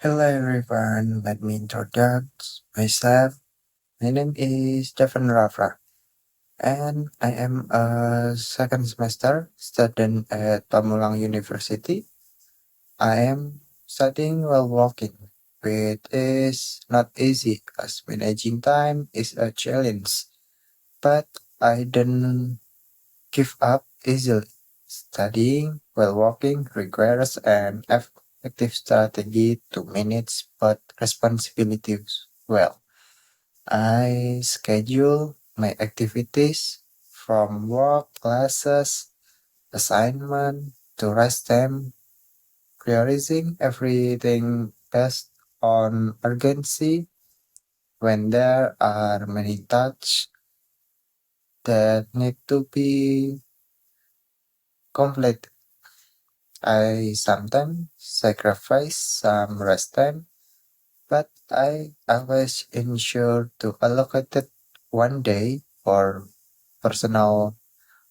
Hello everyone, let me introduce myself. My name is Dafa, and I am a second semester student at Pamulang University. I am studying while walking, which is not easy as managing time is a challenge, but I don't give up easily. Studying while walking requires an effective strategy to manage both responsibilities well. I schedule my activities from work, classes, assignment to rest time, prioritizing everything based on urgency. When there are many tasks that need to be completed, I sometimes sacrifice some rest time, but I always ensure to allocate it one day for personal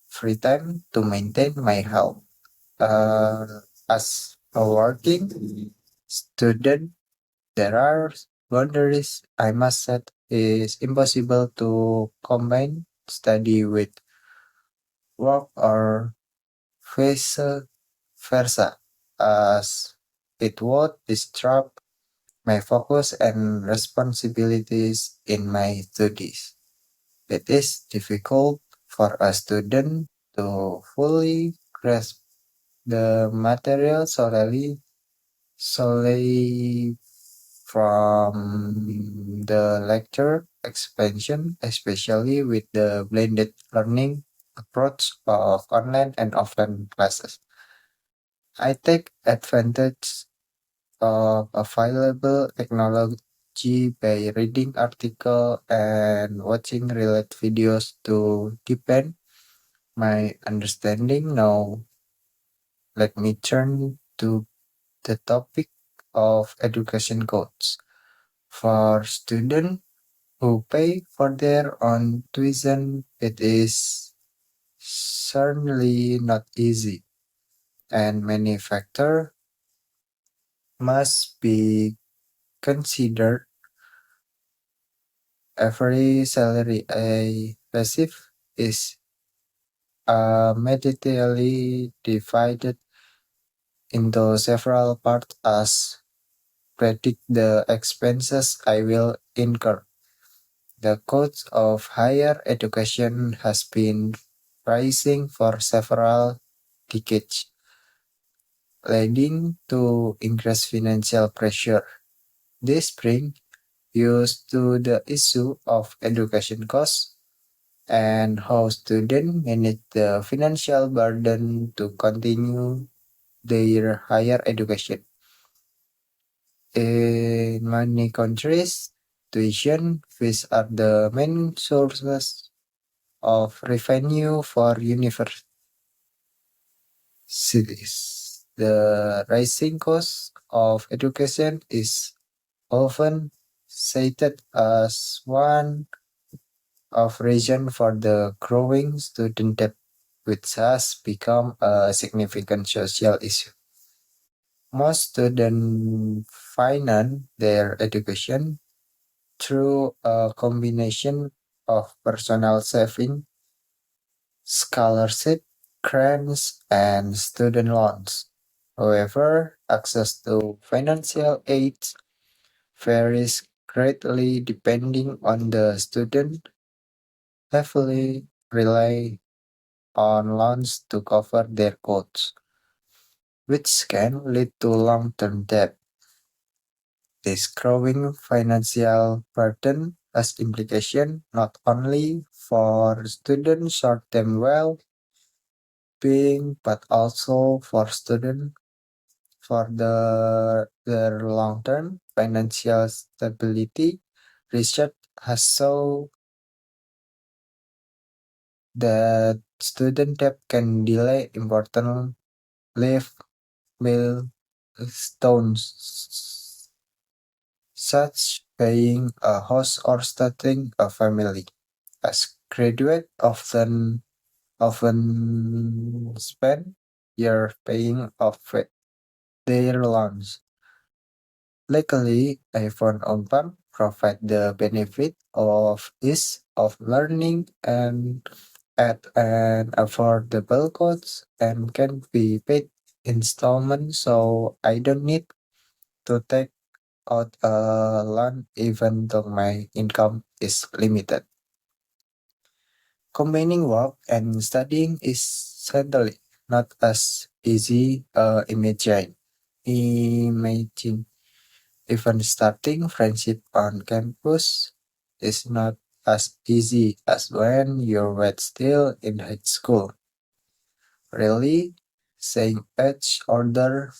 free time to maintain my health. As a working student, there are boundaries I must set. It's impossible to combine study with work or vice versa, as it would disrupt my focus and responsibilities in my studies. It is difficult for a student to fully grasp the material solely from the lecture expansion, especially with the blended learning approach of online and offline classes. I take advantage of available technology by reading article and watching related videos to deepen my understanding. Now, let me turn to the topic of education costs. For students who pay for their own tuition, it is certainly not easy, and many factors must be considered. Every salary I receive is immediately divided into several parts as predict the expenses I will incur. The cost of higher education has been rising for several decades, leading to increased financial pressure. This brings us to the issue of education costs and how students manage the financial burden to continue their higher education. In many countries, tuition fees are the main sources of revenue for universities. The rising cost of education is often cited as one of reason for the growing student debt, which has become a significant social issue. Most students finance their education through a combination of personal saving, scholarship, grants, and student loans. However, access to financial aid varies greatly depending on the student, heavily rely on loans to cover their costs, which can lead to long-term debt. This growing financial burden has implications not only for students' short-term well-being but also for students for their long-term financial stability. Research has shown that student debt can delay important life milestones, such paying a house or starting a family. As graduates often spend years paying off their loans, Luckily, iPhone on-prem provide the benefit of ease of learning and at an affordable cost and can be paid installment, so I don't need to take out a loan even though my income is limited. Combining work and studying is certainly not as easy imagine. Even starting friendship on campus is not as easy as when you were still in high school. Really, saying each order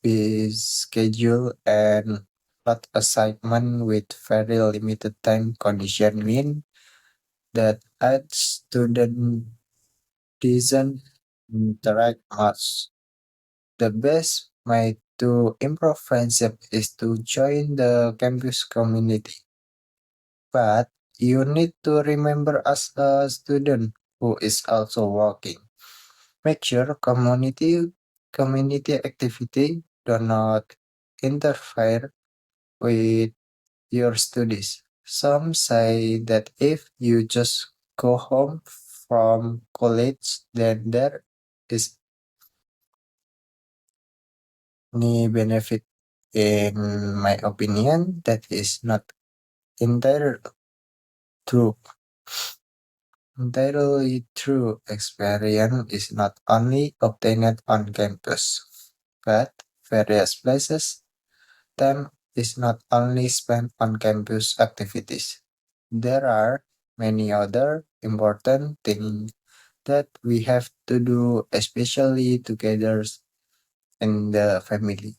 is schedule and not assignment with very limited time condition mean that each student doesn't interact much. The best way to improve friendship is to join the campus community. But you need to remember as a student who is also working. Make sure community activity do not interfere with your studies. Some say that if you just go home from college, then there is any benefit. In my opinion, that is not entirely true. Entirely true experience is not only obtained on campus, but various places. Time is not only spent on campus activities. There are many other important things that we have to do, especially together in the family.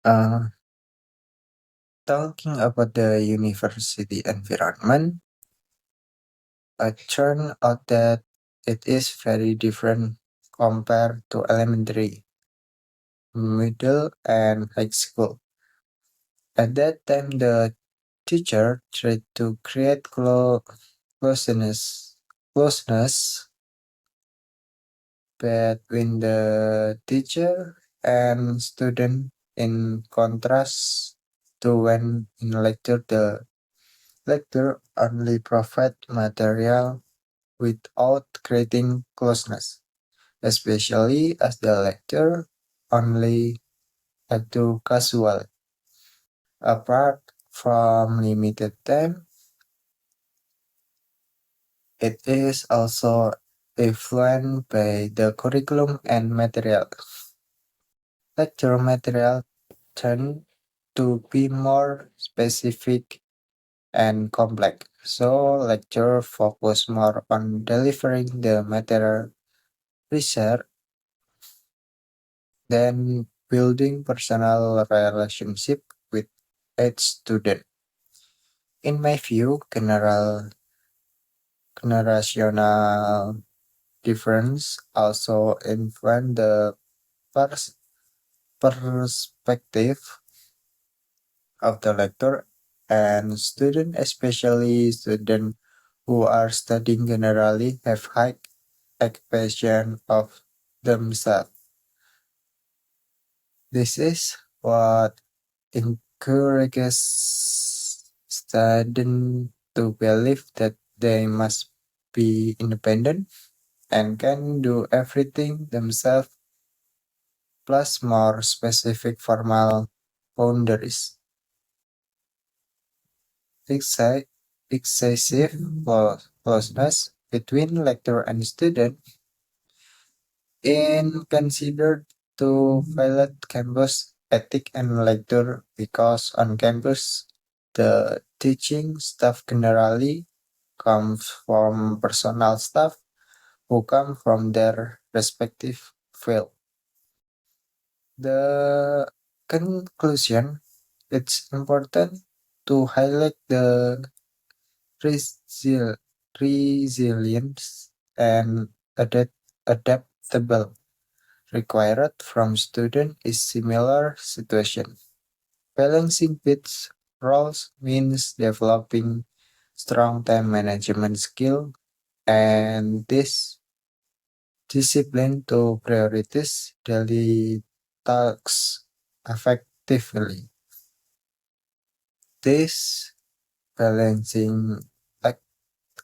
Uh, Talking about the university environment, I turned out that it is very different compared to elementary, middle, and high school. At that time, the teacher tried to create closeness between the teacher and student in contrast to when in lecture the lecture only provide material without creating closeness, especially as the lecture only had to casual. Apart from limited time, it is also influenced by the curriculum and material. Lecture material tend to be more specific and complex, so lecture focus more on delivering the material research than building personal relationship with each student. In my view, generational difference also influence the pers- perspective of the lecturer and student, especially students who are studying generally have high expectation of themselves. This is what encourages students to believe that they must be independent and can do everything themselves, plus more specific formal boundaries. Exi- Excessive closeness between lecturer and student is considered to violate campus ethic and lecture because on campus the teaching staff generally comes from personal staff who come from their respective field. The conclusion, it's important to highlight the resil- resilience and adaptable required from student is similar situation. Balancing fits roles means developing strong time management skill and this discipline to prioritize daily tasks effectively. This balancing act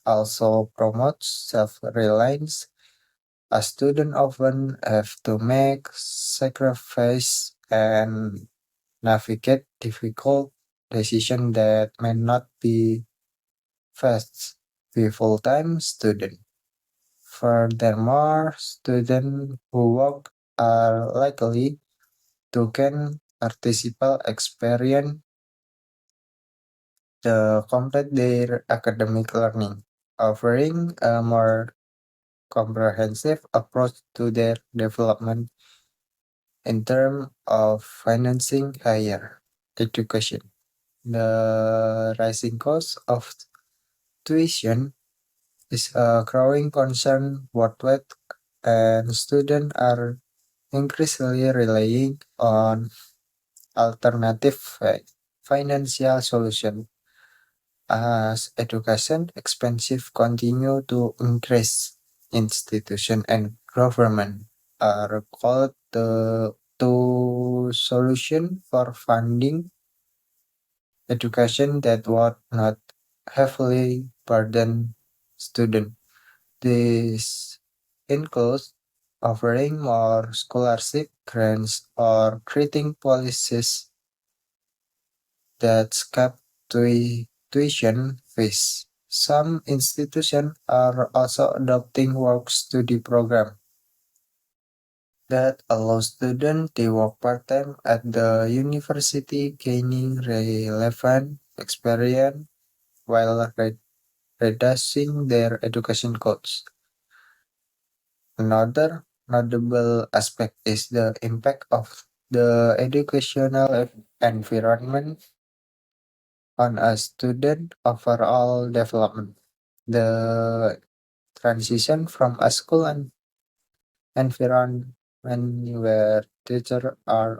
also promotes self-reliance. A student often have to make sacrifice and navigate difficult decisions that may not be fast be full-time student. Furthermore, students who work are likely to gain participal experience to complete their academic learning, offering a more comprehensive approach to their development in terms of financing higher education. The rising cost of tuition is a growing concern worldwide, and students are increasingly relying on alternative financial solutions as education expenses continue to increase. Institution and government are called to solution for funding education that would not heavily burden students. This includes offering more scholarship grants or creating policies that cap tuition fees. Some institutions are also adopting work study program that allow students to work part-time at the university, gaining relevant experience while reducing their education costs. Another notable aspect is the impact of the educational environment on a student overall development. The transition from a school and environment where teachers are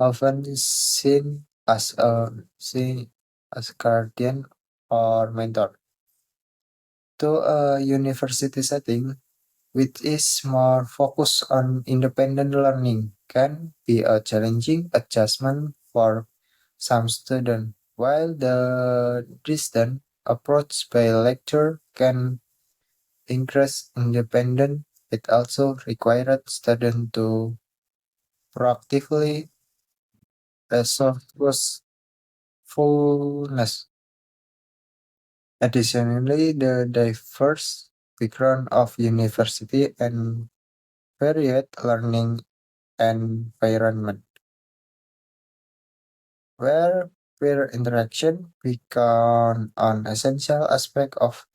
often seen as guardian or mentor to a university setting which is more focused on independent learning can be a challenging adjustment for some students. While the distant approach by lecture can increase independence, it also required students to proactively resourcefulness. Additionally, the diverse background of university and varied learning environment, where peer interaction become an essential aspect of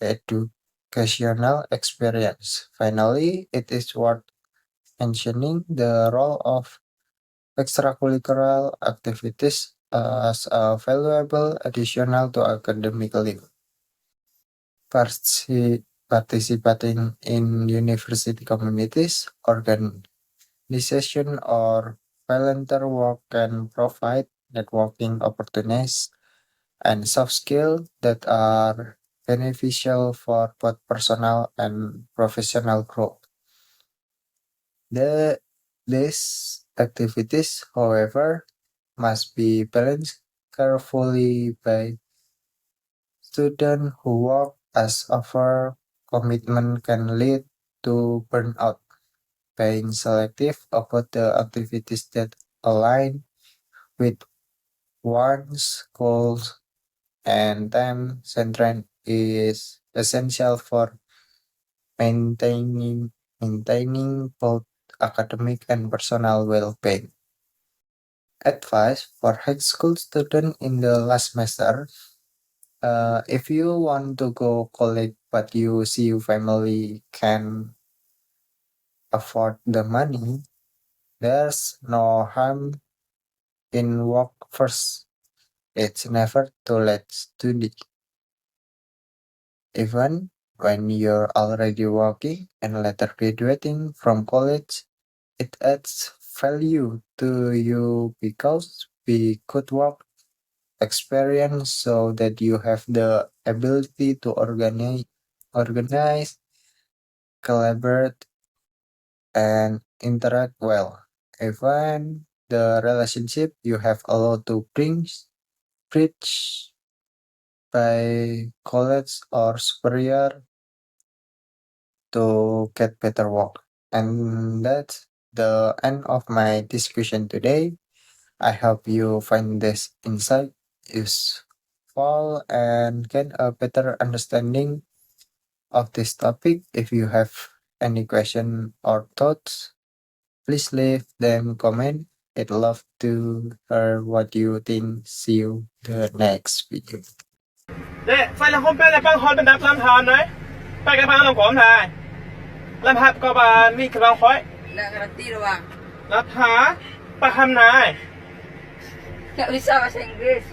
educational experience. Finally, it is worth mentioning the role of extracurricular activities as a valuable additional to academic life. Participating in university communities, organization, or volunteer work can provide networking opportunities and soft skills that are beneficial for both personal and professional growth. The, these activities, however, must be balanced carefully by students who work as over commitment can lead to burnout. Being selective about the activities that align with one's goals and time central is essential for maintaining both academic and personal well-being. Advice for high school students in the last semester: if you want to go college but you see your family can afford the money, there's no harm in work first. It's never too late study. Even when you're already working and later graduating from college, it adds value to you because we could work experience so that you have the ability to organize, collaborate, and interact well. Even the relationship you have allowed to preach by college or superior to get better work. And that's the end of my discussion today. I hope you find this insight useful and get a better understanding of this topic. If you have any question or thoughts, please leave them comment. I'd love to hear what you think. See you the next video. Để phải là hôm nay là băng hòn bên đạp làm hòn đấy. Phải cái băng làm cổm này. Làm hạt có bà mi cái băng khói. Là cái tí đâu à? Làm hả? Bà hầm này. Nggak bisa bahasa Inggris.